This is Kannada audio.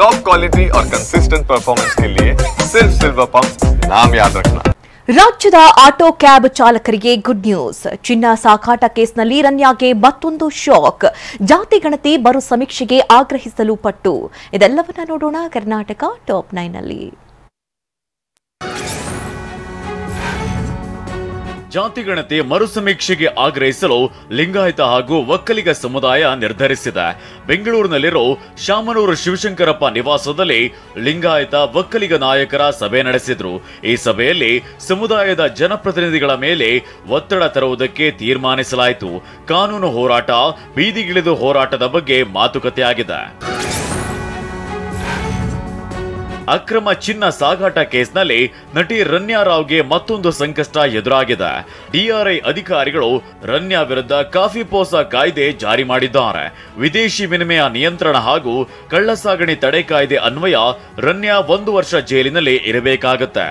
टॉप क्वालिटी और कंसिस्टेंट परफॉर्मेंस के लिए सिर्फ सिल्वर पंप नाम याद रखना। ರಾಜ್ಯದ ಆಟೋ ಕ್ಯಾಬ್ ಚಾಲಕರಿಗೆ ಗುಡ್ ನ್ಯೂಸ್. ಚಿನ್ನ ಸಾಗಾಟ ಕೇಸ್ನಲ್ಲಿ ರನ್ಯಾಗೆ ಮತ್ತೊಂದು ಶಾಕ್. ಜಾತಿ ಗಣತಿ ಮರು ಸಮೀಕ್ಷೆಗೆ ಆಗ್ರಹಿಸಲು ಪಟ್ಟು. ಇದೆಲ್ಲವನ್ನ ನೋಡೋಣ ಕರ್ನಾಟಕ ಟಾಪ್ 9 ನಲ್ಲಿ. ಜಾತಿ ಗಣತಿ ಮರು ಸಮೀಕ್ಷೆಗೆ ಆಗ್ರಹಿಸಲು ಲಿಂಗಾಯತ ಹಾಗೂ ಒಕ್ಕಲಿಗ ಸಮುದಾಯ ನಿರ್ಧರಿಸಿದೆ. ಬೆಂಗಳೂರಿನಲ್ಲಿರೋ ಶಾಮನೂರು ಶಿವಶಂಕರಪ್ಪ ನಿವಾಸದಲ್ಲಿ ಲಿಂಗಾಯತ ಒಕ್ಕಲಿಗ ನಾಯಕರ ಸಭೆ ನಡೆಸಿದ್ರು. ಈ ಸಭೆಯಲ್ಲಿ ಸಮುದಾಯದ ಜನಪ್ರತಿನಿಧಿಗಳ ಮೇಲೆ ಒತ್ತಡ ತರುವುದಕ್ಕೆ ತೀರ್ಮಾನಿಸಲಾಯಿತು. ಕಾನೂನು ಹೋರಾಟ, ಬೀದಿಗಿಳಿದು ಹೋರಾಟದ ಬಗ್ಗೆ ಮಾತುಕತೆಯಾಗಿದೆ. ಅಕ್ರಮ ಚಿನ್ನ ಸಾಗಾಟ ಕೇಸ್ನಲ್ಲಿ ನಟಿ ರನ್ಯಾ ರಾವ್ಗೆ ಮತ್ತೊಂದು ಸಂಕಷ್ಟ ಎದುರಾಗಿದೆ. ಡಿಆರ್ಐ ಅಧಿಕಾರಿಗಳು ರನ್ಯಾ ವಿರುದ್ಧ ಕಾಫಿ ಪೋಸಾ ಕಾಯ್ದೆ ಜಾರಿ ಮಾಡಿದ್ದಾರೆ. ವಿದೇಶಿ ವಿನಿಮಯ ನಿಯಂತ್ರಣ ಹಾಗೂ ಕಳ್ಳಸಾಗಣೆ ತಡೆ ಕಾಯ್ದೆ ಅನ್ವಯ ರನ್ಯಾ 1 ವರ್ಷ ಜೈಲಿನಲ್ಲಿ ಇರಬೇಕಾಗುತ್ತೆ.